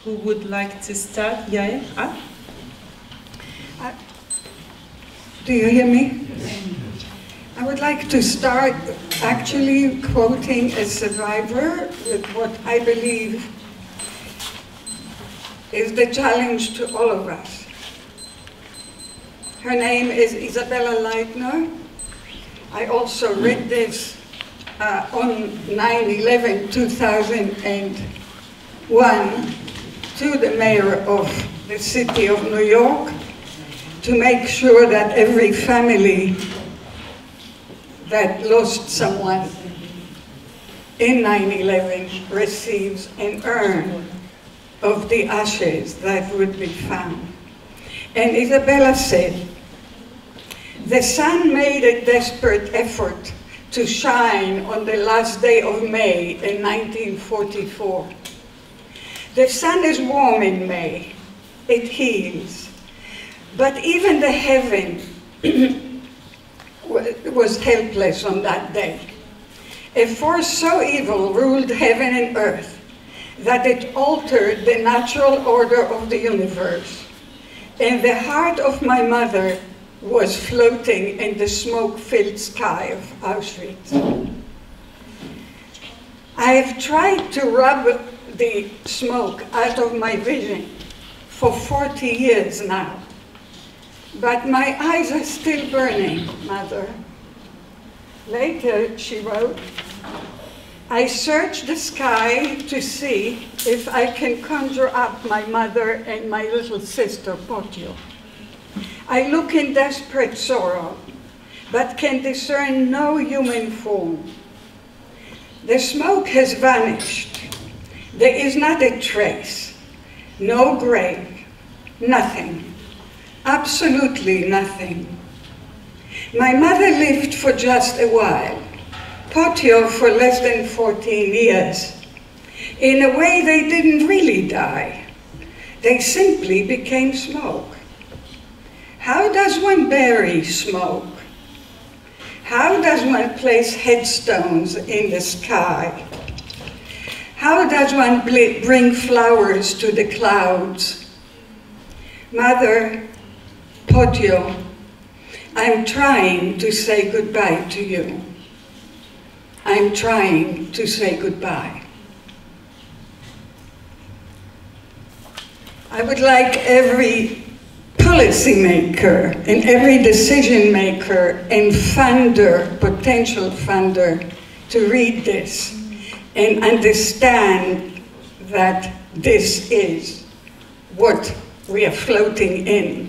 Who would like to start? Yael? Do you hear me? I would like to start actually quoting a survivor with what I believe is the challenge to all of us. Her name is Isabella Lightner. I also read this on 9/11/2001 to the mayor of the city of New York to make sure that every family that lost someone in 9/11 receives an urn of the ashes that would be found. And Isabella said, "The sun made a desperate effort to shine on the last day of May in 1944. The sun is warm in May, it heals, but even the heaven was helpless on that day. A force so evil ruled heaven and earth that it altered the natural order of the universe, and the heart of my mother was floating in the smoke-filled sky of Auschwitz. I have tried to rub the smoke out of my vision for 40 years now, but my eyes are still burning, Mother." Later, she wrote, "I search the sky to see if I can conjure up my mother and my little sister, Potio. I look in desperate sorrow, but can discern no human form. The smoke has vanished. There is not a trace, no grave, nothing, absolutely nothing. My mother lived for just a while, Potio for less than 14 years. In a way, they didn't really die. They simply became smoke. How does one bury smoke? How does one place headstones in the sky? How does one bring flowers to the clouds? Mother, Potio, I'm trying to say goodbye to you. I'm trying to say goodbye." I would like every policymaker and every decision maker and funder, potential funder, to read this and understand that this is what we are floating in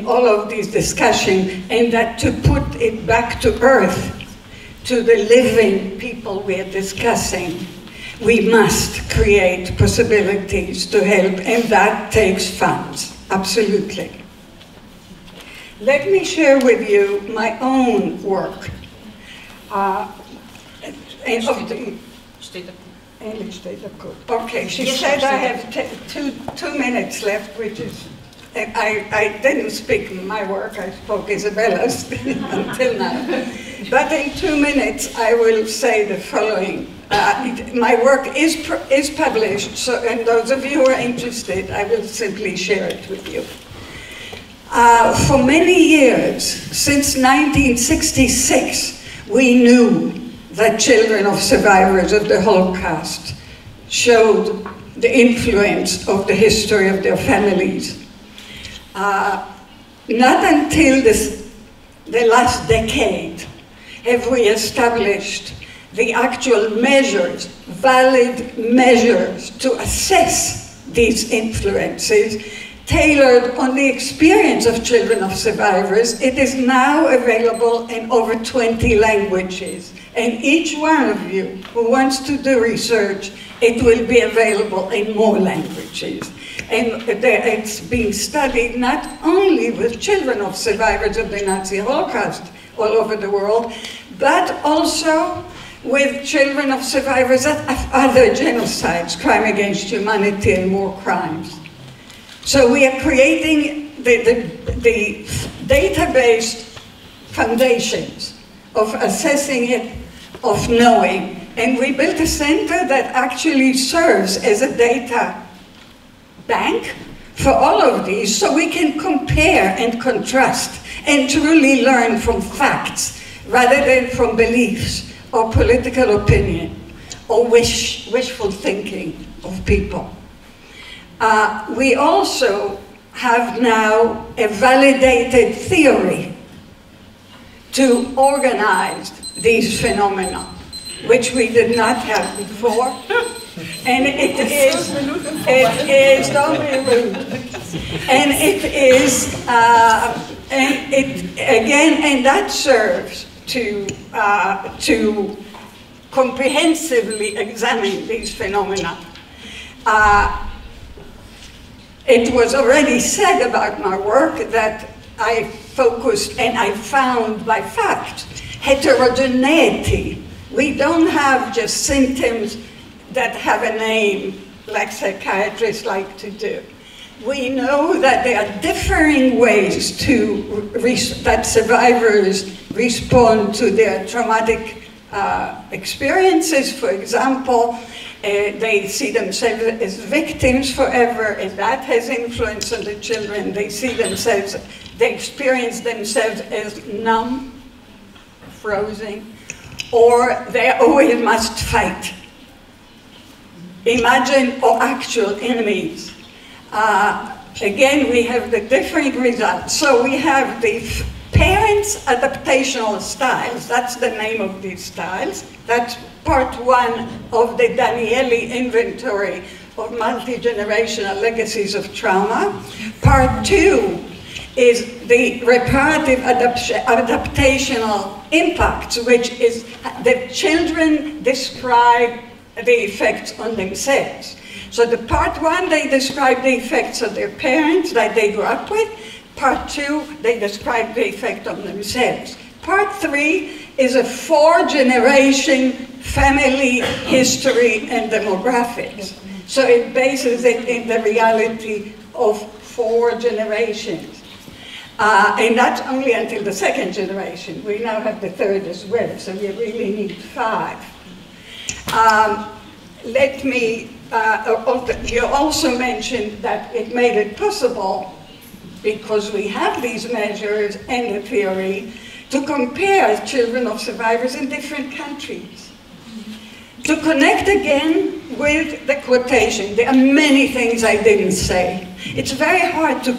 all of these discussions, and that to put it back to earth, to the living people we are discussing, we must create possibilities to help, and that takes funds, absolutely. Let me share with you my own work. Okay, she said I have two minutes left, which is I didn't speak my work, I spoke Isabella's until now. But in 2 minutes, I will say the following. My work is published, so, and those of you who are interested, I will simply share it with you. For many years, since 1966, we knew that children of survivors of the Holocaust showed the influence of the history of their families. Not until the last decade have we established the actual measures, valid measures to assess these influences, tailored on the experience of children of survivors. It is now available in over 20 languages. And each one of you who wants to do research, it will be available in more languages. And it's being studied not only with children of survivors of the Nazi Holocaust all over the world, but also with children of survivors of other genocides, crime against humanity and war crimes. So we are creating the database foundations of assessing it, of knowing. And we built a center that actually serves as a data bank for all of these, so we can compare and contrast and truly learn from facts rather than from beliefs or political opinion or wishful thinking of people. We also have now a validated theory to organize these phenomena, which we did not have before. And it is, don't be rude. And it is, and that serves to comprehensively examine these phenomena. It was already said about my work that I focused, and I found by fact, heterogeneity. We don't have just symptoms that have a name like psychiatrists like to do. We know that there are differing ways that survivors respond to their traumatic experiences. For example, they see themselves as victims forever, and that has influence on the children. They experience themselves as numb, frozen, or they always must fight. Imagined or actual enemies. Again, we have the different results. So we have the parents' adaptational styles. That's the name of these styles. That's part one of the Danieli inventory of multi-generational legacies of trauma. Part two is the reparative adaptational impacts, which is the children describe the effects on themselves. So the part one, they describe the effects of their parents that they grew up with. Part two, they describe the effect on themselves. Part three is a 4-generation family history and demographics. So it bases it in the reality of 4 generations. And that's only until the 2nd generation. We now have the 3rd as well, so we really need 5. You also mentioned that it made it possible, because we have these measures and the theory, to compare children of survivors in different countries. To connect again with the quotation. There are many things I didn't say. It's very hard to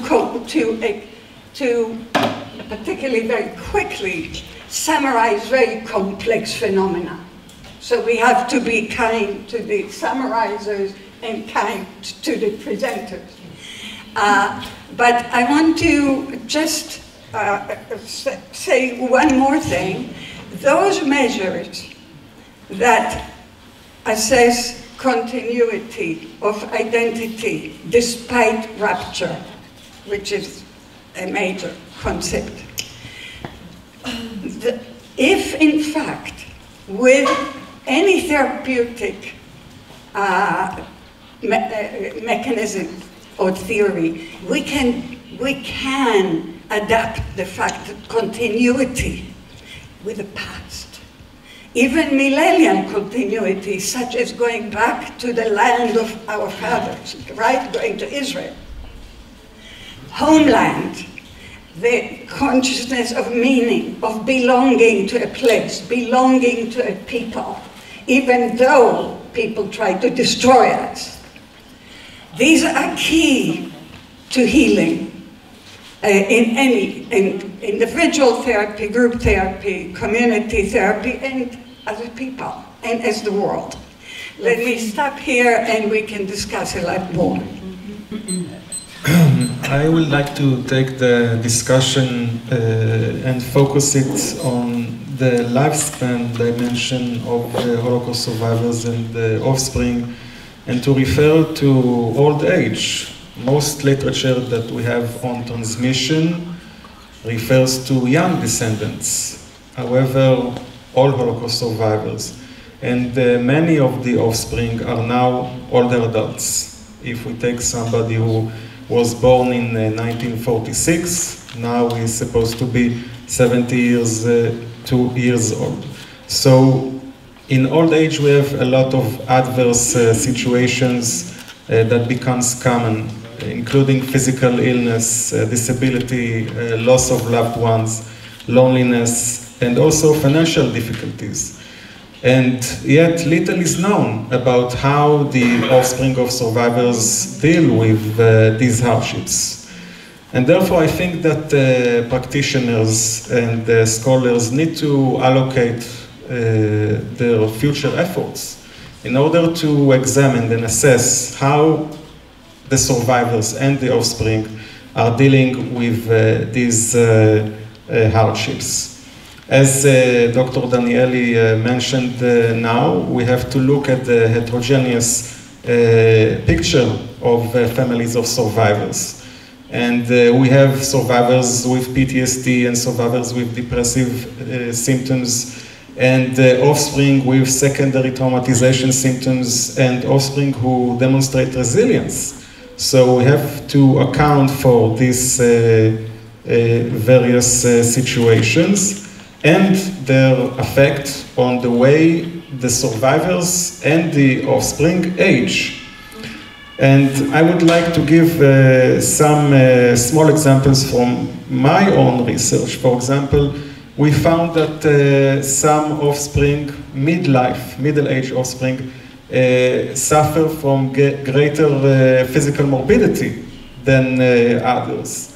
particularly very quickly, summarize very complex phenomena. So we have to be kind to the summarizers and kind to the presenters. But I want to just say one more thing. Those measures that assess continuity of identity despite rupture, which is a major concept. If, in fact, with any therapeutic mechanism or theory, we can we can adapt the fact that continuity with the past, even millennial continuity, such as going back to the land of our fathers, right? Going to Israel. Homeland, the consciousness of meaning, of belonging to a place, belonging to a people, even though people try to destroy us. These are key to healing in individual therapy, group therapy, community therapy, and as a people, and as the world. Let me stop here and we can discuss a lot more. I would like to take the discussion and focus it on the lifespan dimension of the Holocaust survivors and the offspring, and to refer to old age. Most literature that we have on transmission refers to young descendants. However, all Holocaust survivors and many of the offspring are now older adults. If we take somebody who was born in 1946, now he's supposed to be 70 years, 2 years old. So in old age we have a lot of adverse situations that becomes common, including physical illness, disability, loss of loved ones, loneliness, and also financial difficulties. And yet little is known about how the offspring of survivors deal with these hardships. And therefore I think that practitioners and scholars need to allocate their future efforts in order to examine and assess how the survivors and the offspring are dealing with these hardships. As Dr. Danieli mentioned now, we have to look at the heterogeneous picture of families of survivors. And we have survivors with PTSD and survivors with depressive symptoms, and offspring with secondary traumatization symptoms, and offspring who demonstrate resilience. So we have to account for these various situations and their effect on the way the survivors and the offspring age. And I would like to give some small examples from my own research. For example, we found that some offspring, middle-aged offspring, suffer from greater physical morbidity than others.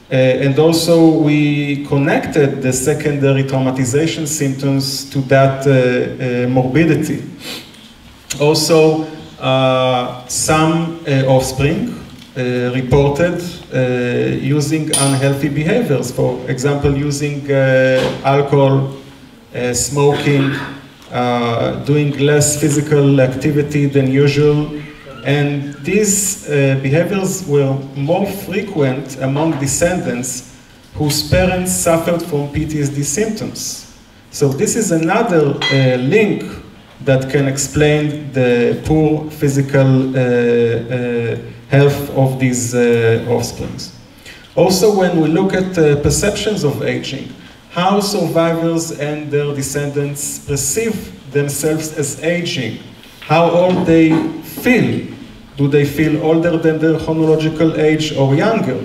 And also we connected the secondary traumatization symptoms to that morbidity. Also, some offspring reported using unhealthy behaviors, for example, using alcohol, smoking, doing less physical activity than usual. And these behaviors were more frequent among descendants whose parents suffered from PTSD symptoms. So this is another link that can explain the poor physical health of these offsprings. Also, when we look at perceptions of aging, how survivors and their descendants perceive themselves as aging, how old they feel. Do they feel older than their chronological age or younger?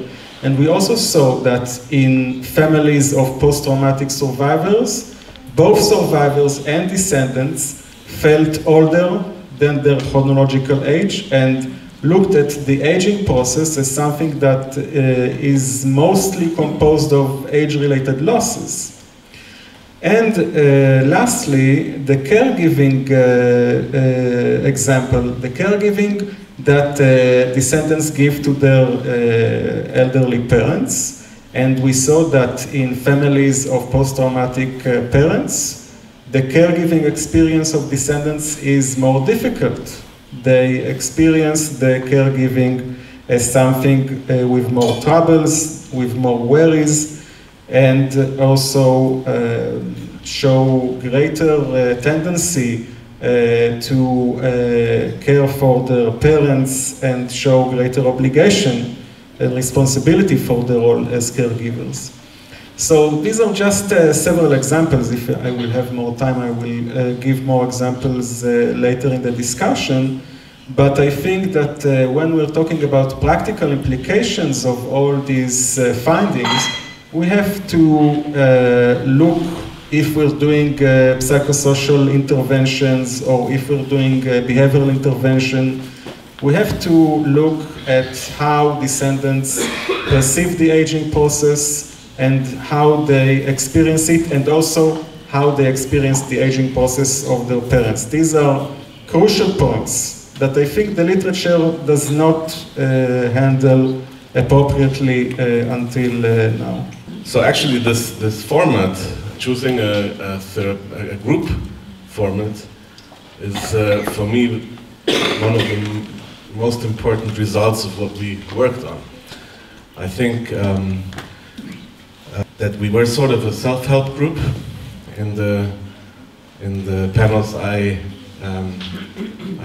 And we also saw that in families of post-traumatic survivors, both survivors and descendants felt older than their chronological age and looked at the aging process as something that is mostly composed of age-related losses. And lastly, the caregiving example, the caregiving that descendants give to their elderly parents. And we saw that in families of post-traumatic parents, the caregiving experience of descendants is more difficult. They experience the caregiving as something with more troubles, with more worries, and also show greater tendency to care for their parents and show greater obligation responsibility for their role as caregivers. So these are just several examples. If I will have more time, I will give more examples later in the discussion. But I think that when we're talking about practical implications of all these findings, we have to look if we're doing psychosocial interventions or if we're doing behavioral intervention. We have to look at how descendants perceive the aging process and how they experience it, and also how they experience the aging process of their parents. These are crucial points that I think the literature does not handle appropriately until now. So actually this format, choosing a group format, is for me one of the most important results of what we worked on. I think that we were sort of a self-help group in the panels I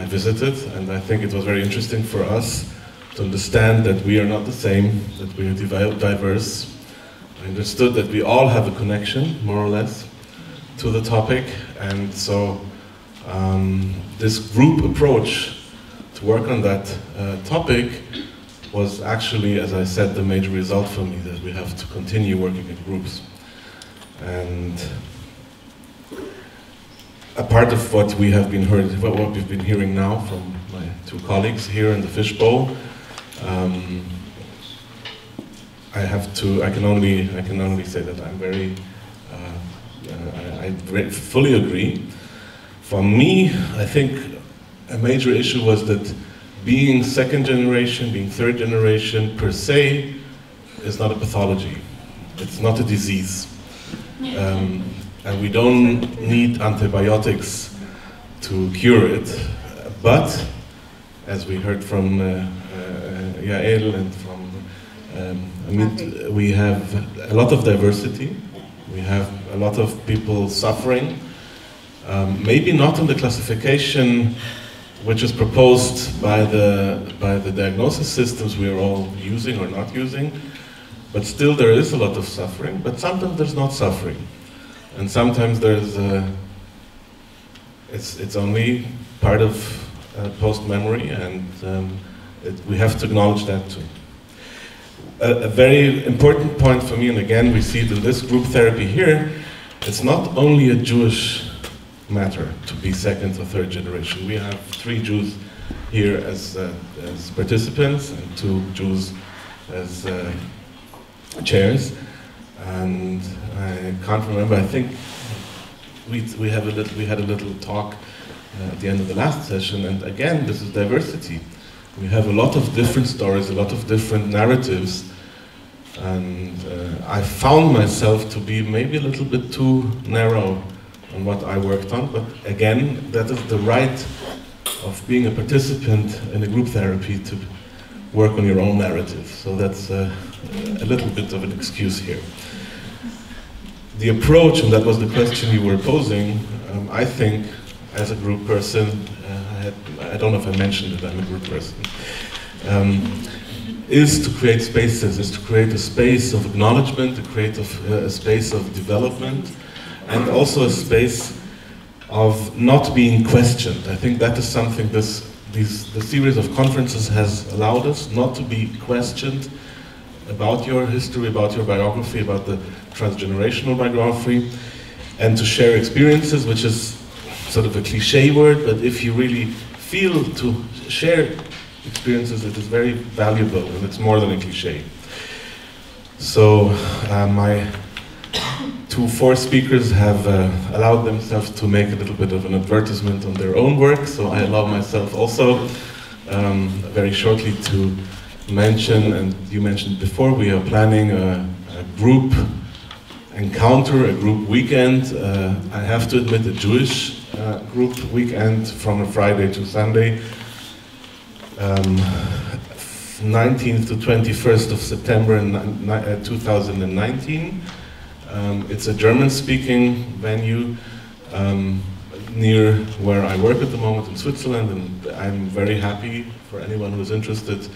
visited, and I think it was very interesting for us to understand that we are not the same, that we are diverse. I understood that we all have a connection, more or less, to the topic, and so this group approach to work on that topic was actually, as I said, the major result for me, that we have to continue working in groups. And a part of what we have been what we've been hearing now from my two colleagues here in the Fishbowl, I can only say that I'm very, I fully agree. For me, I think a major issue was that being second generation, being third generation per se is not a pathology. It's not a disease. And we don't need antibiotics to cure it. But, as we heard from Yael and from Amit, we have a lot of diversity. We have a lot of people suffering. Maybe not in the classification which is proposed by the diagnosis systems we are all using or not using, but still there is a lot of suffering, but sometimes there's not suffering. And sometimes there's it's only part of post-memory, and we have to acknowledge that too. A very important point for me, and again we see it in this group therapy here, it's not only a Jewish matter to be second or third generation. We have 3 Jews here as participants and 2 Jews as chairs. And I can't remember, I think we had a little talk at the end of the last session, and again, this is diversity. We have a lot of different stories, a lot of different narratives, and I found myself to be maybe a little bit too narrow on what I worked on, but again, that is the right of being a participant in a group therapy, to work on your own narrative. So that's a little bit of an excuse here. The approach, and that was the question you were posing, I think, as a group person, I don't know if I mentioned that I'm a group person, is to create spaces, is to create a space of acknowledgement, to create a space of development, and also a space of not being questioned. I think that is something the series of conferences has allowed us, not to be questioned about your history, about your biography, about the transgenerational biography, and to share experiences, which is sort of a cliche word, but if you really feel to share experiences, it is very valuable, and it's more than a cliche. So my 2 fourth speakers have allowed themselves to make a little bit of an advertisement on their own work, so I allow myself also very shortly to mention, and you mentioned before, we are planning a group encounter, a group weekend. I have to admit, a Jewish group weekend from a Friday to Sunday, 19th to 21st of September in 2019. It's a German-speaking venue near where I work at the moment in Switzerland, and I'm very happy for anyone who is interested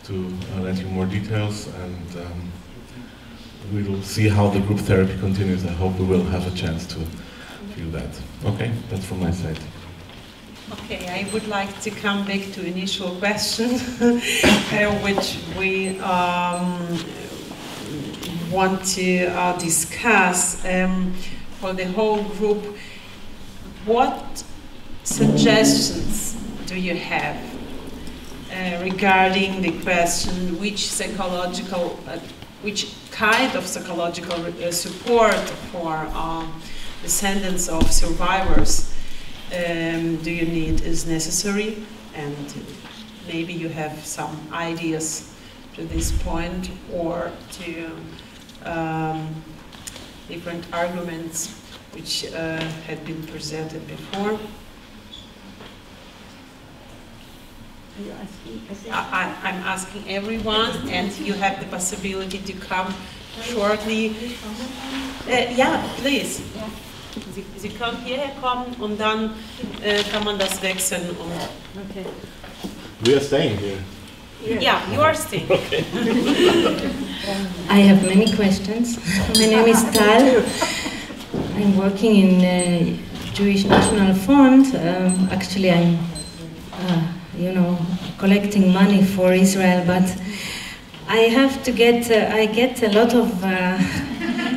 to let you more details, and we will see how the group therapy continues. I hope we will have a chance to feel that. Okay, that's from my side. Okay, I would like to come back to initial question, which we want to discuss for the whole group. What suggestions do you have regarding the question which kind of psychological support for descendants of survivors do you need is necessary, and maybe you have some ideas to this point or to different arguments which had been presented before. I'm asking everyone, and you have the possibility to come shortly. Ja, please. Sie können hierher kommen und dann kann man das wechseln. Okay. We are staying here. Yeah, you are staying. Okay. I have many questions. My name is Tal. I'm working in Jewish National Fund. Actually, I'm, collecting money for Israel, but I have to get. I get a lot of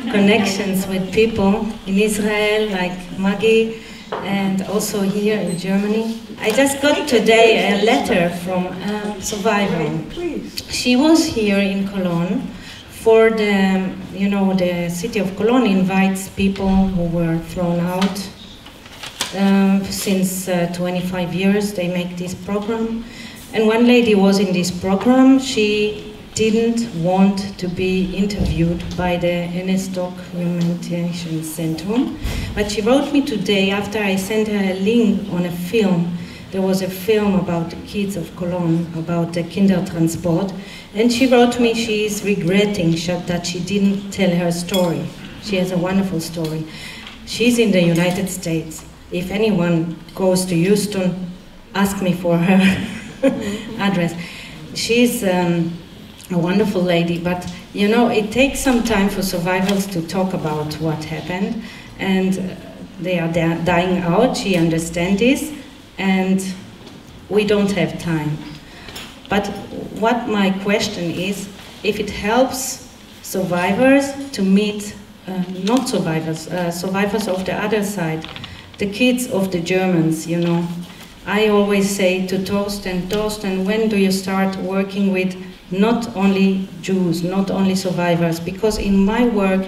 connections with people in Israel, like Maggie, and also here in Germany. I just got today a letter from a survivor. She was here in Cologne for the, the city of Cologne invites people who were thrown out. Since 25 years they make this program. And one lady was in this program. She didn't want to be interviewed by the NS Documentation Center, but she wrote me today after I sent her a link on a film. There was a film about the kids of Cologne, about the Kindertransport, and she wrote me she is regretting that she didn't tell her story. She has a wonderful story. She's in the United States. If anyone goes to Houston, ask me for her address. She's a wonderful lady, but it takes some time for survivors to talk about what happened, and they are dying out. She understands this, and we don't have time. But what my question is, if it helps survivors to meet not survivors, survivors of the other side, the kids of the Germans, I always say to Torsten, when do you start working with not only Jews, not only survivors? Because in my work,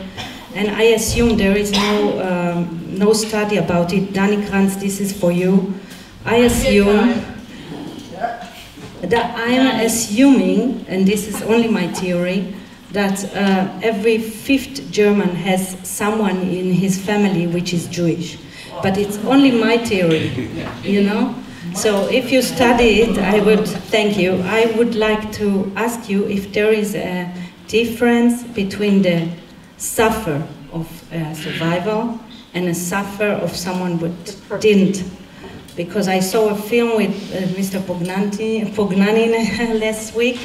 and I assume there is no study about it, Danny Kranz, this is for you. I assume that I am assuming, and this is only my theory, that every fifth German has someone in his family which is Jewish. But it's only my theory, So if you study it, I would thank you. I would like to ask you if there is a difference between the suffer of a survival and a suffer of someone who didn't. Because I saw a film with Mr. Pognani last week,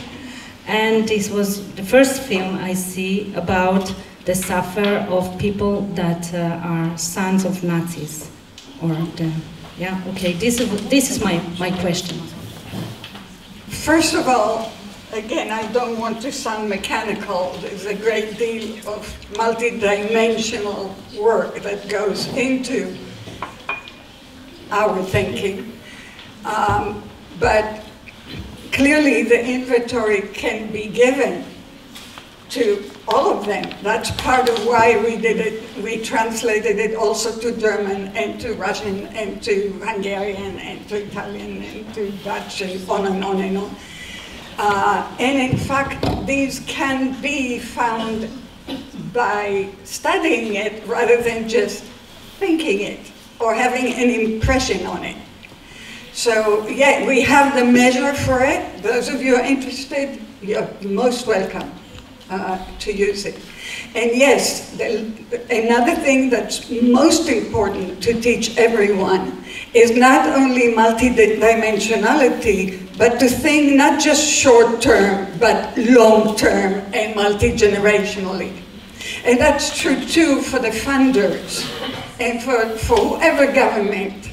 and this was the first film I see about the suffer of people that are sons of Nazis, this is my question. First of all, again, I don't want to sound mechanical. There's a great deal of multidimensional work that goes into our thinking, but clearly the inventory can be given to all of them. That's part of why we did it. We translated it also to German and to Russian and to Hungarian and to Italian and to Dutch and on and on and on. And in fact, these can be found by studying it rather than just thinking it or having an impression on it. So yeah, we have the measure for it. Those of you who are interested, you're most welcome. to use it. And yes, another thing that's most important to teach everyone is not only multidimensionality, but to think not just short-term, but long-term and multi-generationally. And that's true too for the funders and for whoever government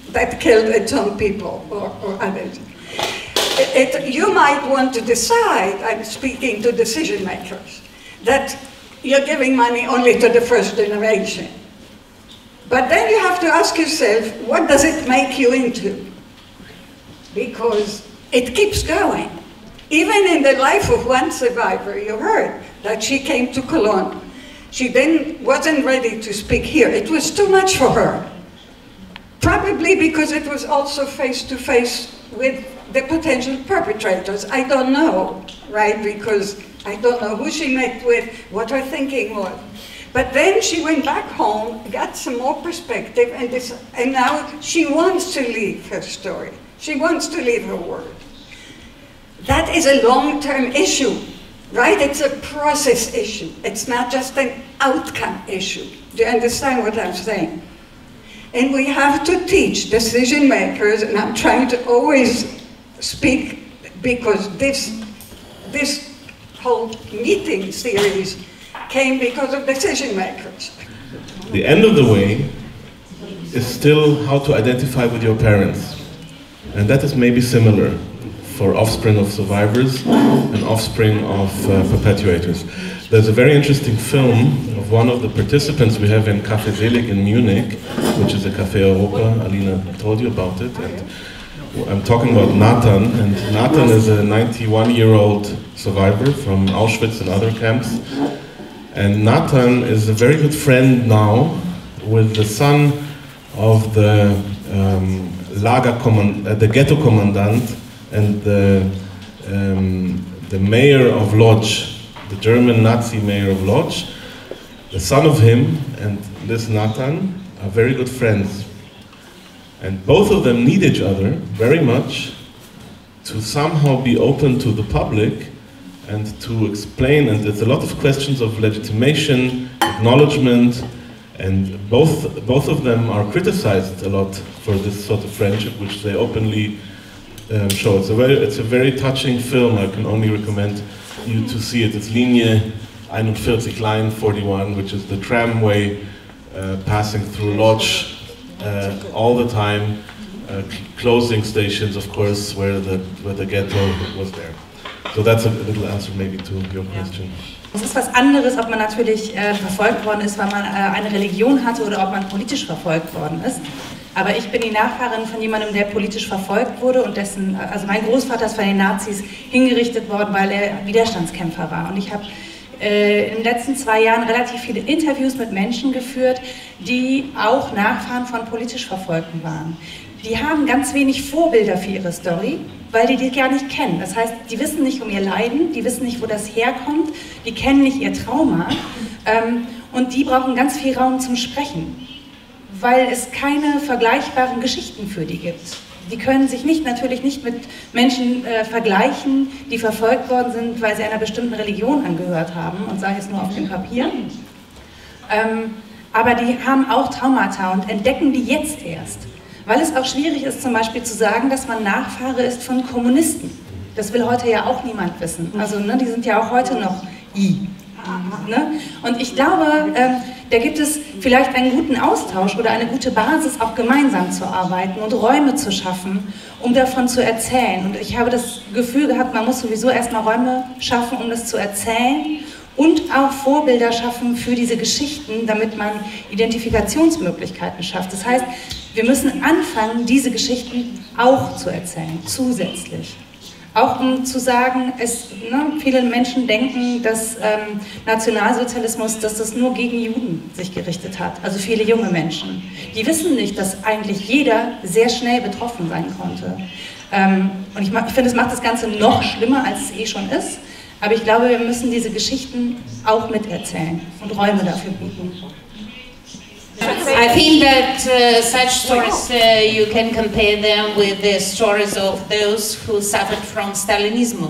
that killed its own people or others. You might want to decide, I'm speaking to decision makers, that you're giving money only to the first generation. But then you have to ask yourself, what does it make you into? Because it keeps going. Even in the life of one survivor, you heard that she came to Cologne. She then wasn't ready to speak here. It was too much for her. Probably because it was also face-to-face with the potential perpetrators. I don't know, right? Because I don't know who she met with, what her thinking was. But then she went back home, got some more perspective, and now she wants to leave her story. She wants to leave her word. That is a long-term issue, right? It's a process issue. It's not just an outcome issue. Do you understand what I'm saying? And we have to teach decision makers, and I'm trying to always speak because this whole meeting series came because of decision makers. The end of the way is still how to identify with your parents. And that is maybe similar for offspring of survivors and offspring of perpetuators. There's a very interesting film of one of the participants we have in Café Selig in Munich, which is a Café Europa. Alina told you about it. And I'm talking about Nathan, and Nathan is a 91-year-old survivor from Auschwitz and other camps. And Nathan is a very good friend now with the son of the the ghetto commandant and the mayor of Lodz, the German Nazi mayor of Lodz. The son of him and this Nathan are very good friends. And both of them need each other very much to somehow be open to the public and to explain, and there's a lot of questions of legitimation, acknowledgement, and both of them are criticized a lot for this sort of friendship, which they openly show. It's a very touching film. I can only recommend you to see it. It's Linie 41, line 41, which is the tramway passing through Lodz all the time, closing stations, of course, where the ghetto was there. So that's a little answer maybe to your question. Es ist was anderes, ob man natürlich verfolgt worden ist, weil man eine Religion hatte oder ob man politisch verfolgt worden ist. Aber ich bin die Nachfahrin von jemandem, der politisch verfolgt wurde und also mein Großvater ist von den Nazis hingerichtet worden, weil er Widerstandskämpfer war. Und ich habe in den letzten 2 Jahren relativ viele Interviews mit Menschen geführt, die auch Nachfahren von politisch Verfolgten waren. Die haben ganz wenig Vorbilder für ihre Story, weil die gar nicht kennen. Das heißt, die wissen nicht um ihr Leiden, die wissen nicht, wo das herkommt, die kennen nicht ihr Trauma und die brauchen ganz viel Raum zum Sprechen, weil es keine vergleichbaren Geschichten für die gibt. Die können sich natürlich nicht mit Menschen vergleichen, die verfolgt worden sind, weil sie einer bestimmten Religion angehört haben und sei es nur auf dem Papier. Aber die haben auch Traumata und entdecken die jetzt erst. Weil es auch schwierig ist, zum Beispiel zu sagen, dass man Nachfahre ist von Kommunisten. Das will heute ja auch niemand wissen. Also ne, die sind ja auch heute noch Ne? Und ich glaube, da gibt es vielleicht einen guten Austausch oder eine gute Basis, auch gemeinsam zu arbeiten und Räume zu schaffen, um davon zu erzählen. Und ich habe das Gefühl gehabt, man muss sowieso erstmal Räume schaffen, um das zu erzählen und auch Vorbilder schaffen für diese Geschichten, damit man Identifikationsmöglichkeiten schafft. Das heißt, wir müssen anfangen, diese Geschichten auch zu erzählen, zusätzlich. Auch um zu sagen, viele Menschen denken, dass Nationalsozialismus, dass das nur gegen Juden sich gerichtet hat, also viele junge Menschen. Die wissen nicht, dass eigentlich jeder sehr schnell betroffen sein konnte. Und ich finde, es macht das Ganze noch schlimmer, als es eh schon ist. Aber ich glaube, wir müssen diese Geschichten auch miterzählen und Räume dafür bieten. I think that such stories, you can compare them with the stories of those who suffered from Stalinism.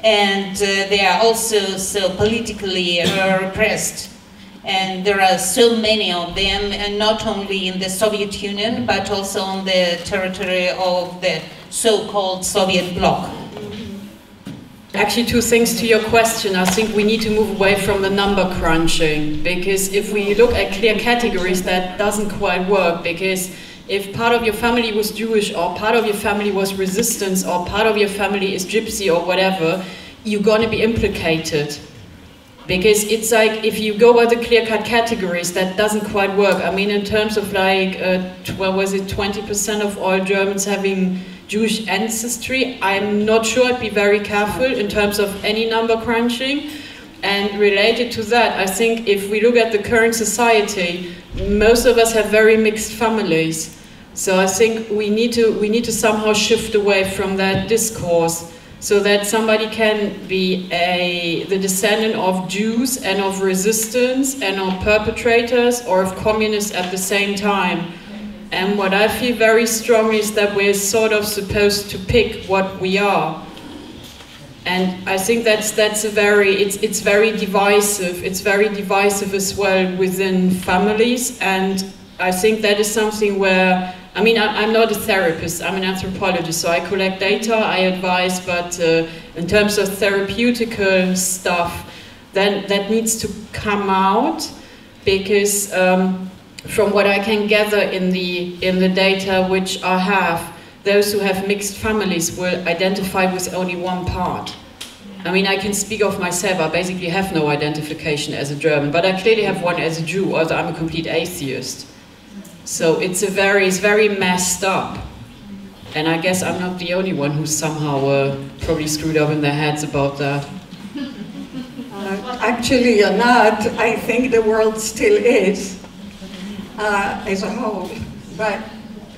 and they are also so politically repressed. And there are so many of them, and not only in the Soviet Union, but also on the territory of the so-called Soviet bloc. Actually, two things to your question. I think we need to move away from the number crunching, because if we look at clear categories, that doesn't quite work, because if part of your family was Jewish, or part of your family was resistance, or part of your family is gypsy or whatever, you're going to be implicated. Because it's like, if you go by the clear-cut categories, that doesn't quite work. I mean, in terms of like, well, was it 20% of all Germans having Jewish ancestry? I'm not sure. I'd be very careful in terms of any number crunching. And related to that, I think if we look at the current society, most of us have very mixed families. So I think we need to somehow shift away from that discourse, so that somebody can be the descendant of Jews and of resistance and of perpetrators or of communists at the same time. And what I feel very strongly is that we're sort of supposed to pick what we are. And I think it's very divisive. It's very divisive as well within families. And I think that is something where, I mean, I'm not a therapist, I'm an anthropologist, so I collect data, I advise, but in terms of therapeutical stuff, then that needs to come out, because from what I can gather in the data which I have, those who have mixed families will identify with only one part. I mean, I can speak of myself, I basically have no identification as a German, but I clearly have one as a Jew, although I'm a complete atheist. So it's very messed up. And I guess I'm not the only one who's somehow probably screwed up in their heads about that. Actually, you're not. I think the world still is, as a whole. But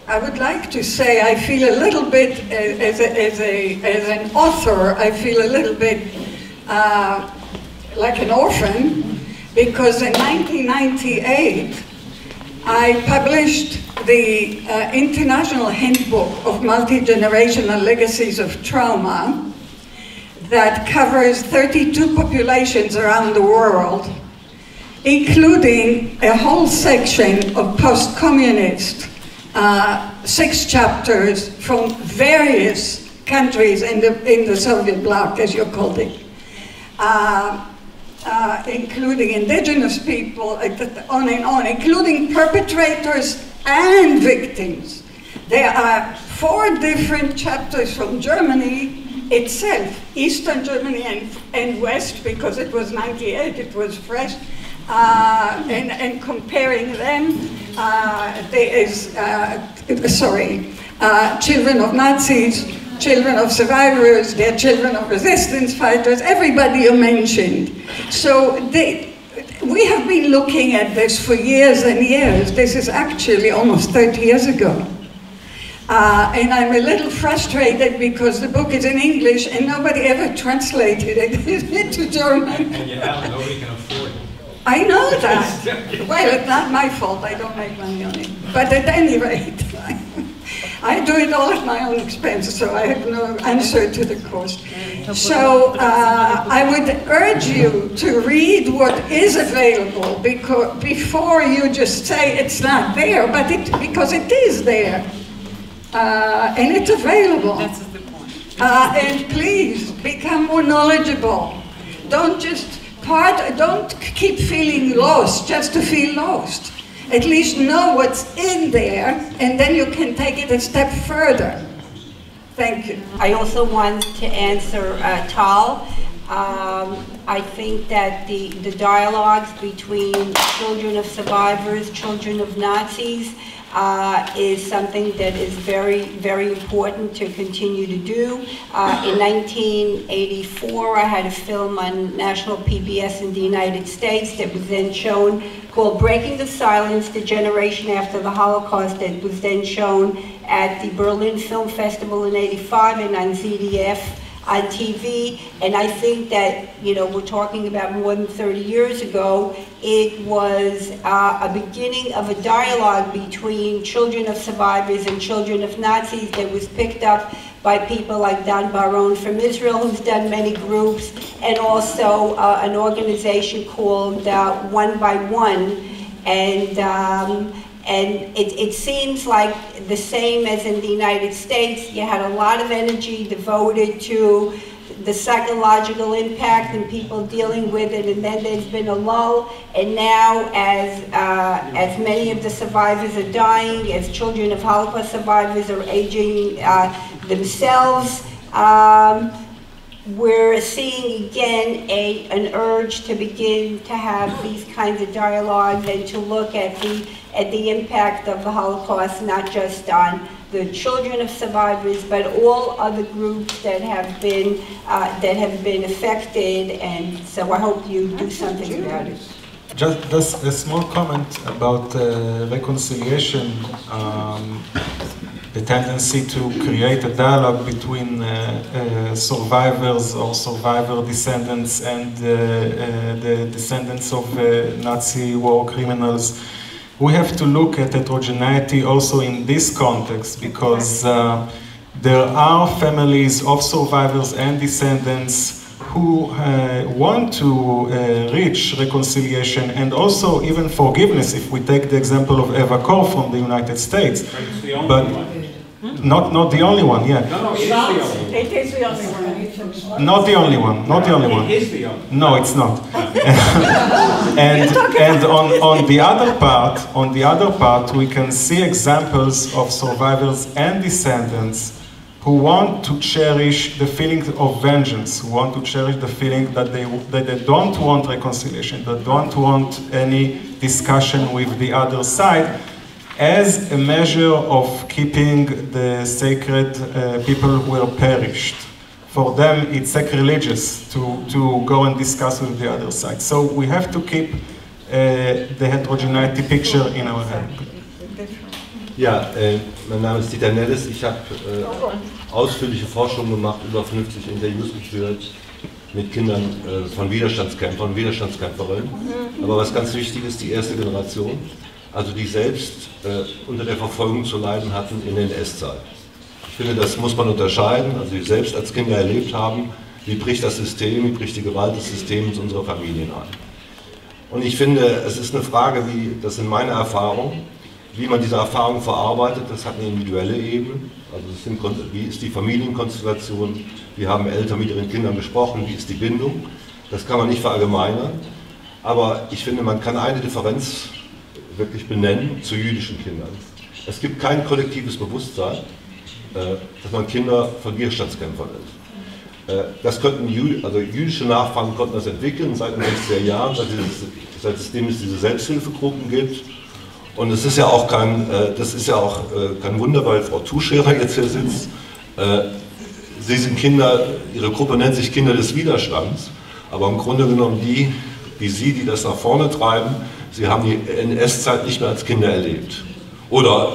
I would like to say I feel a little bit, as an author, I feel a little bit like an orphan, because in 1998, I published the International Handbook of Multi-Generational Legacies of Trauma that covers 32 populations around the world, including a whole section of post-communist 6 chapters from various countries in the Soviet bloc, as you called it. Including indigenous people, on and on, including perpetrators and victims. There are 4 different chapters from Germany itself, Eastern Germany and West, because it was 98, it was fresh, and comparing them, there is, children of Nazis, children of survivors, they're children of resistance fighters, everybody you mentioned. So we have been looking at this for years and years. This is actually almost 30 years ago. And I'm a little frustrated because the book is in English and nobody ever translated it into German. And nobody can afford it. I know that. Well, it's not my fault, I don't make money on it. But at any rate, I do it all at my own expense, so I have no answer to the cost. So I would urge you to read what is available before you just say it's not there, but because it is there. And it's available. That's the point. And please, become more knowledgeable. Don't keep feeling lost just to feel lost. At least know what's in there, and then you can take it a step further. Thank you. I also want to answer Tal. I think that the dialogues between children of survivors, children of Nazis, is something that is very, very important to continue to do. In 1984, I had a film on national PBS in the United States that was then shown, called Breaking the Silence, The Generation After the Holocaust, that was then shown at the Berlin Film Festival in '85 and on ZDF on TV. And I think that, you know, we're talking about more than 30 years ago. It was a beginning of a dialogue between children of survivors and children of Nazis that was picked up by people like Dan Baron from Israel, who's done many groups, and also an organization called One by One. And it seems like the same as in the United States. You had a lot of energy devoted to the psychological impact and people dealing with it, and then there's been a lull. And now, as many of the survivors are dying, as children of Holocaust survivors are aging themselves, we're seeing again an urge to begin to have these kinds of dialogues and to look at the impact of the Holocaust, not just on the children of survivors, but all other groups that have been affected. And so I hope you do something about it. Just a small comment about reconciliation. The tendency to create a dialogue between survivors or survivor descendants and the descendants of Nazi war criminals. We have to look at heterogeneity also in this context, because there are families of survivors and descendants who want to reach reconciliation and also even forgiveness, if we take the example of Eva Kor from the United States. But not the only one, yeah. No, it is the only one. It is the only one. Not the only one, not the only one. It is the only one. No, it's not. and on the other part, we can see examples of survivors and descendants who want to cherish the feeling of vengeance, who want to cherish the feeling that they don't want reconciliation, that don't want any discussion with the other side, as a measure of keeping the sacred people who were perished. For them, it's sacrilegious to go and discuss with the other side. So we have to keep the heterogeneity picture in our head. Ja, mein Name ist Danieli. Ich habe ausführliche Forschung gemacht, über 50 Interviews geführt mit Kindern von Widerstandskämpfern und Widerstandskämpferinnen. Aber was ganz wichtig ist, die erste Generation, also die selbst unter der Verfolgung zu leiden hatten in der NS-Zeit. Ich finde, das muss man unterscheiden, also die selbst als Kinder erlebt haben, wie bricht das System, wie bricht die Gewalt des Systems unserer Familien ein. Und ich finde, es ist eine Frage, wie, das sind meine Erfahrungen, wie man diese Erfahrung verarbeitet, das hat eine individuelle Ebene. Also wie ist die Familienkonstellation, wie haben Eltern mit ihren Kindern gesprochen, wie ist die Bindung. Das kann man nicht verallgemeinern, aber ich finde, man kann eine Differenz wirklich benennen zu jüdischen Kindern. Es gibt kein kollektives Bewusstsein, dass man Kinder von Widerstandskämpfern ist. Das könnten jüdische Nachfahren konnten das entwickeln seit den 60er Jahren, seitdem es diese Selbsthilfegruppen gibt. Und es ist ja auch kein Wunder, weil Frau Tuscherer jetzt hier sitzt. Sie sind Kinder, ihre Gruppe nennt sich Kinder des Widerstands, aber im Grunde genommen die das nach vorne treiben, sie haben die NS-Zeit nicht mehr als Kinder erlebt. Oder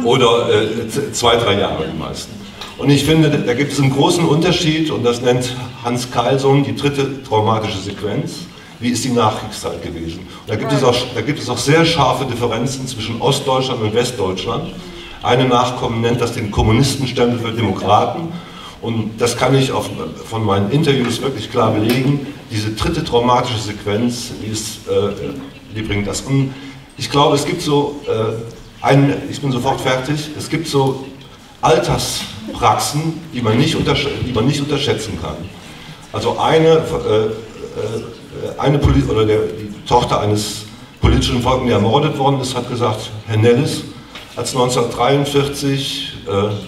2-3 Jahre die meisten. Und ich finde, da gibt es einen großen Unterschied, und das nennt Hans Karlsson die dritte traumatische Sequenz. Wie ist die Nachkriegszeit gewesen? Und da gibt es auch sehr scharfe Differenzen zwischen Ostdeutschland und Westdeutschland. Eine Nachkommen nennt das den Kommunistenstempel für Demokraten. Und das kann ich von meinen Interviews wirklich klar belegen. Diese dritte traumatische Sequenz, die bringt das. Und ich glaube, es gibt so ich bin sofort fertig, es gibt so Alterspraxen, die man nicht unterschätzen kann. Also die Tochter eines politischen Verfolgten, der ermordet worden ist, hat gesagt, Herr Nellis, als 1943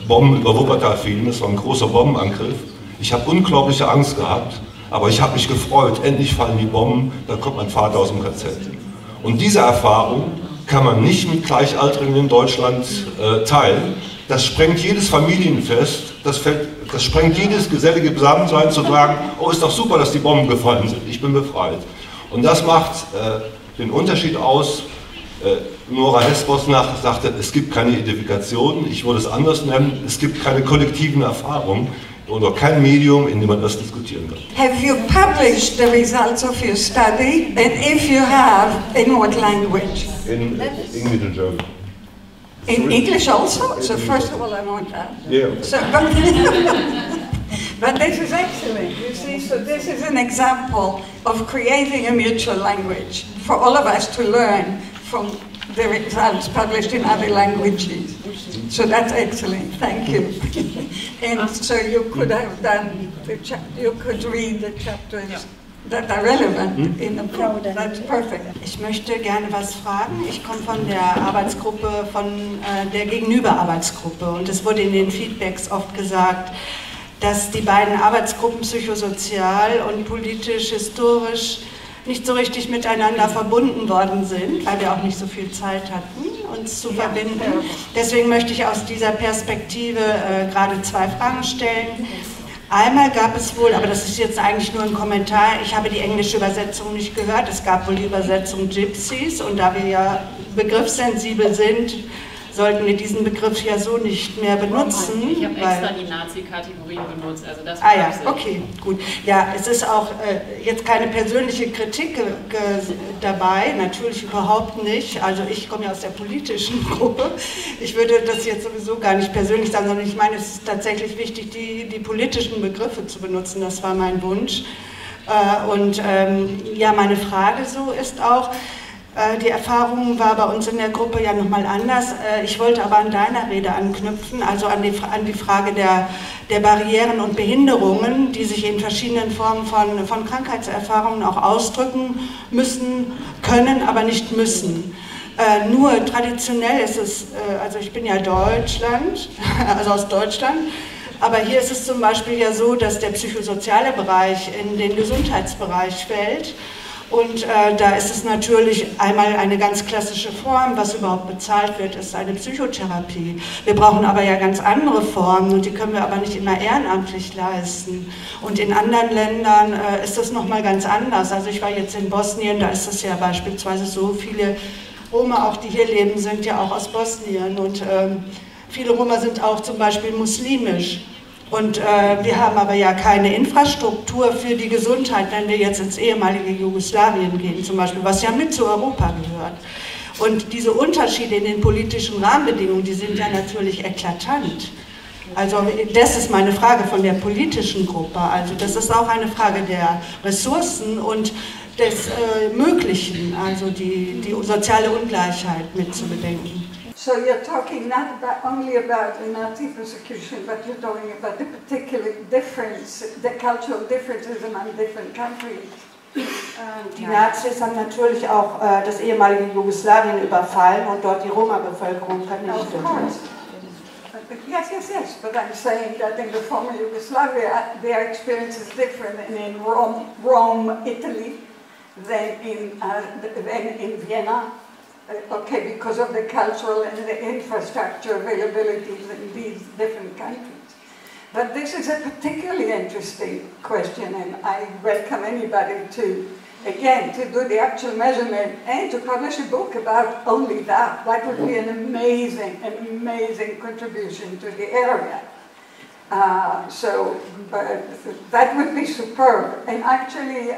Bomben über Wuppertal fielen, das war ein großer Bombenangriff, ich habe unglaubliche Angst gehabt, aber ich habe mich gefreut, endlich fallen die Bomben, dann kommt mein Vater aus dem KZ. Und diese Erfahrung kann man nicht mit Gleichaltrigen in Deutschland teilen. Das sprengt jedes Familienfest, das sprengt jedes gesellige Zusammensein zu sagen, oh, ist doch super, dass die Bomben gefallen sind, ich bin befreit. Und das macht den Unterschied aus. Nora Hesbos sagte, es gibt keine Identifikation, ich würde es anders nennen, es gibt keine kollektiven Erfahrungen oder kein Medium, in dem man das diskutieren kann. Have you published the results of your study? And if you have, in what language? In English and German. In English also? So first of all, I want that. Yeah. So, but this is excellent, you see, so this is an example of creating a mutual language for all of us to learn from the results published in other languages. So that's excellent, thank you. And so you could have done, you could read the chapters that are relevant in the book. That's perfect. Ich möchte gerne was fragen. Ich komme von der Arbeitsgruppe, von der Gegenüberarbeitsgruppe. Und es wurde in den Feedbacks oft gesagt, dass die beiden Arbeitsgruppen psychosozial und politisch-historisch nicht so richtig miteinander verbunden worden sind, weil wir auch nicht so viel Zeit hatten, uns zu verbinden. Deswegen möchte ich aus dieser Perspektive gerade zwei Fragen stellen. Einmal gab es wohl, aber das ist jetzt eigentlich nur ein Kommentar, ich habe die englische Übersetzung nicht gehört, es gab wohl die Übersetzung Gypsies und da wir ja begriffssensibel sind, sollten wir diesen Begriff ja so nicht mehr benutzen. Ich habe extra die Nazi-Kategorien benutzt, also das Ah ja, okay, gut. Ja, es ist auch jetzt keine persönliche Kritik dabei, natürlich überhaupt nicht. Also ich komme ja aus der politischen Gruppe. Ich würde das jetzt sowieso gar nicht persönlich sagen, sondern ich meine, es ist tatsächlich wichtig, die politischen Begriffe zu benutzen. Das war mein Wunsch. Ja, meine Frage so ist auch, die Erfahrung war bei uns in der Gruppe ja nochmal anders. Ich wollte aber an deiner Rede anknüpfen, also an die Frage der Barrieren und Behinderungen, die sich in verschiedenen Formen von Krankheitserfahrungen auch ausdrücken müssen, können, aber nicht müssen. Nur traditionell ist es, also ich bin ja also aus Deutschland, aber hier ist es zum Beispiel ja so, dass der psychosoziale Bereich in den Gesundheitsbereich fällt. Und da ist es natürlich einmal eine ganz klassische Form, was überhaupt bezahlt wird, ist eine Psychotherapie. Wir brauchen aber ja ganz andere Formen und die können wir aber nicht immer ehrenamtlich leisten. Und in anderen Ländern ist das nochmal ganz anders. Also ich war jetzt in Bosnien, da ist es ja beispielsweise so, viele Roma, auch die hier leben, sind ja auch aus Bosnien und viele Roma sind auch zum Beispiel muslimisch. Und wir haben aber ja keine Infrastruktur für die Gesundheit, wenn wir jetzt ins ehemalige Jugoslawien gehen zum Beispiel, was ja mit zu Europa gehört. Und diese Unterschiede in den politischen Rahmenbedingungen, die sind ja natürlich eklatant. Also das ist meine Frage von der politischen Gruppe. Also das ist auch eine Frage der Ressourcen und des Möglichen, also die soziale Ungleichheit mit zu bedenken. So you're talking not only about the Nazi persecution, but you're talking about the particular difference, the cultural differences among different countries. Die Nazis haben natürlich auch das ehemalige Jugoslawien überfallen und dort die Roma-Bevölkerung vernichtet. Of course. Yes, but I'm saying that in the former Yugoslavia, their experience is different in Rome, Italy, than in Vienna. Okay, because of the cultural and the infrastructure availabilities in these different countries. But this is a particularly interesting question, and I welcome anybody to do the actual measurement and to publish a book about only that. That would be an amazing contribution to the area. That would be superb. And actually,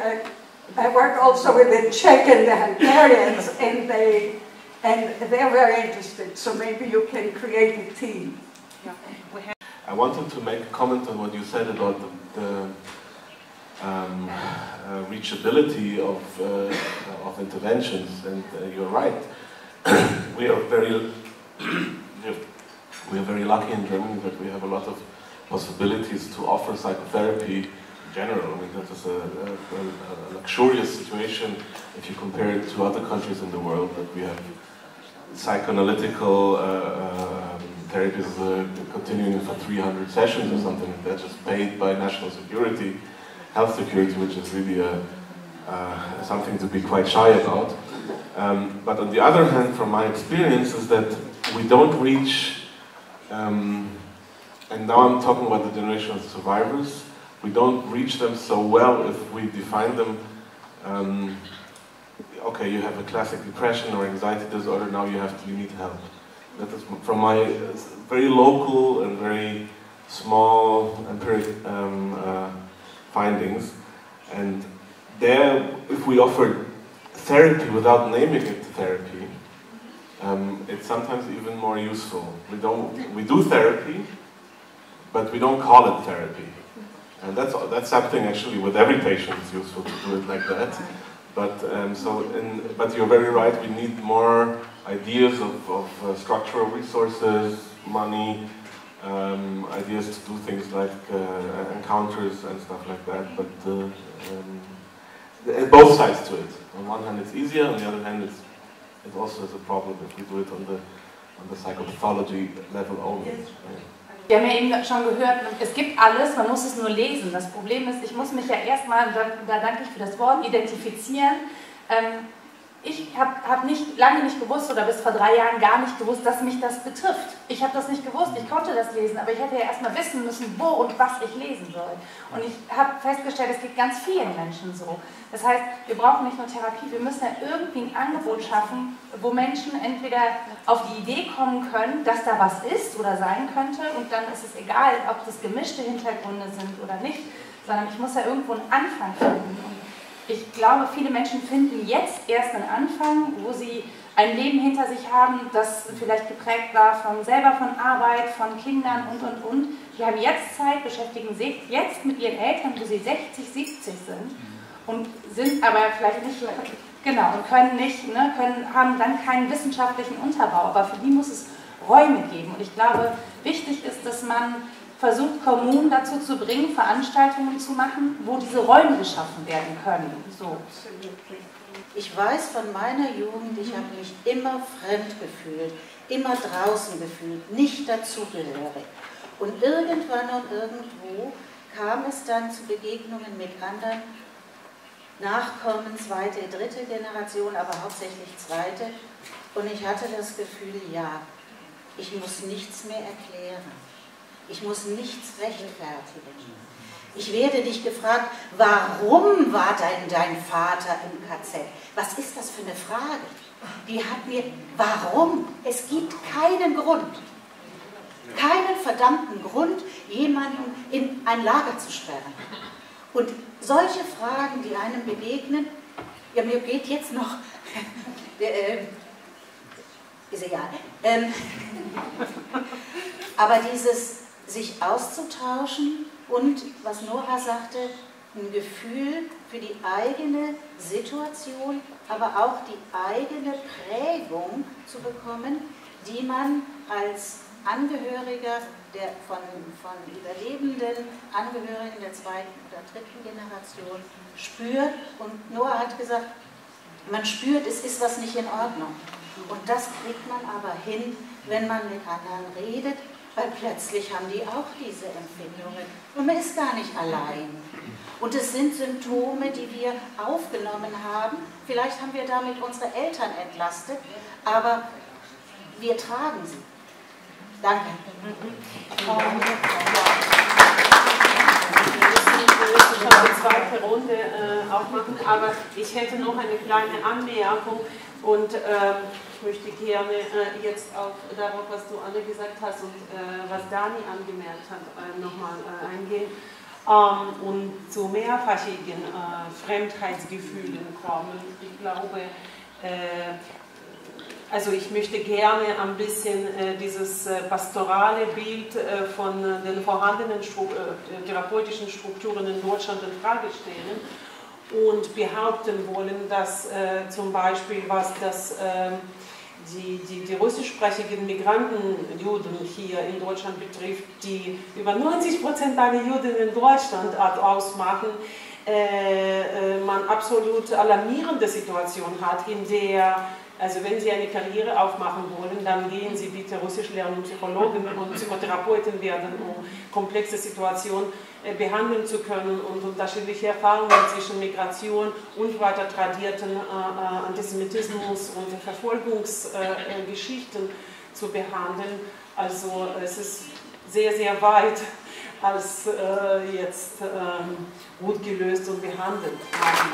I work also with the Czech and the Hungarians, and they're very interested, so maybe you can create a team. I wanted to make a comment on what you said about the reachability of interventions, and you're right. We are very lucky in Germany that we have a lot of possibilities to offer psychotherapy in general. I mean, that is a luxurious situation if you compare it to other countries in the world, that we have psychoanalytical therapies continuing for 300 sessions or something like that, just paid by national security, health security, which is really something to be quite shy about. But on the other hand, from my experience, is that we don't reach, and now I'm talking about the generation of survivors, we don't reach them so well if we define them, okay, you have a classic depression or anxiety disorder, now you need help. That is from my very local and very small empiric findings. And there, if we offer therapy without naming it therapy, it's sometimes even more useful. We do therapy, but we don't call it therapy. And that's something actually with every patient it's useful to do it like that. But but you're very right. We need more ideas of structural resources, money, ideas to do things like encounters and stuff like that. But both sides to it. On one hand, it's easier. On the other hand, it also is a problem if we do it on the psychopathology level only. Yes. Wir haben ja eben schon gehört, es gibt alles, man muss es nur lesen. Das Problem ist, ich muss mich ja erstmal, da danke ich für das Wort, identifizieren. Ich habe lange nicht gewusst, oder bis vor 3 Jahren gar nicht gewusst, dass mich das betrifft. Ich habe das nicht gewusst, ich konnte das lesen, aber ich hätte ja erstmal wissen müssen, wo und was ich lesen soll. Und ich habe festgestellt, es geht ganz vielen Menschen so. Das heißt, wir brauchen nicht nur Therapie, wir müssen ja irgendwie ein Angebot schaffen, wo Menschen entweder auf die Idee kommen können, dass da was ist oder sein könnte, und dann ist es egal, ob das gemischte Hintergründe sind oder nicht, sondern ich muss ja irgendwo einen Anfang finden. Und ich glaube, viele Menschen finden jetzt erst einen Anfang, wo sie ein Leben hinter sich haben, das vielleicht geprägt war selber von Arbeit, von Kindern und. Die haben jetzt Zeit, beschäftigen sich jetzt mit ihren Eltern, wo sie 60, 70 sind und sind aber vielleicht nicht, genau, und können nicht, haben dann keinen wissenschaftlichen Unterbau, aber für die muss es Räume geben. Und ich glaube, wichtig ist, dass man versucht, Kommunen dazu zu bringen, Veranstaltungen zu machen, wo diese Räume geschaffen werden können. So. Ich weiß von meiner Jugend, ich habe mich immer fremd gefühlt, immer draußen gefühlt, nicht dazugehörig. Und irgendwann und irgendwo kam es dann zu Begegnungen mit anderen Nachkommen, 2., 3. Generation, aber hauptsächlich 2. Und ich hatte das Gefühl, ja, ich muss nichts mehr erklären. Ich muss nichts rechtfertigen. Ich werde nicht gefragt, warum war dein Vater im KZ? Was ist das für eine Frage? Die hat mir, warum? Es gibt keinen Grund. Keinen verdammten Grund, jemanden in ein Lager zu sperren. Und solche Fragen, die einem begegnen, ja, mir geht jetzt noch, ist egal, aber dieses sich auszutauschen und, was Nora sagte, ein Gefühl für die eigene Situation, aber auch die eigene Prägung zu bekommen, die man als Angehöriger von überlebenden Angehörigen der 2. oder 3. Generation spürt. Und Nora hat gesagt, man spürt, es ist was nicht in Ordnung. Und das kriegt man aber hin, wenn man mit anderen redet, weil plötzlich haben die auch diese Empfindungen. Und man ist gar nicht allein. Und es sind Symptome, die wir aufgenommen haben. Vielleicht haben wir damit unsere Eltern entlastet, aber wir tragen sie. Danke. Ich muss schon die 2. Runde auch machen, aber ich hätte noch eine kleine Anmerkung. Und ich möchte gerne jetzt auch darauf, was du, Anne, gesagt hast und was Dani angemerkt hat, nochmal eingehen und zu mehrfachigen Fremdheitsgefühlen kommen. Ich glaube, also ich möchte gerne ein bisschen dieses pastorale Bild von den vorhandenen therapeutischen Strukturen in Deutschland in Frage stellen und behaupten wollen, dass zum Beispiel, was das, die russischsprachigen Migranten-Juden hier in Deutschland betrifft, die über 90% aller Juden in Deutschland ausmachen, man absolut alarmierende Situation hat, in der, also wenn Sie eine Karriere aufmachen wollen, dann gehen Sie bitte Russisch lernen, Psychologen und Psychotherapeuten werden, um komplexe Situationen behandeln zu können und unterschiedliche Erfahrungen zwischen Migration und weiter tradierten Antisemitismus und Verfolgungsgeschichten zu behandeln. Also es ist sehr, sehr weit als jetzt gut gelöst und behandelt haben.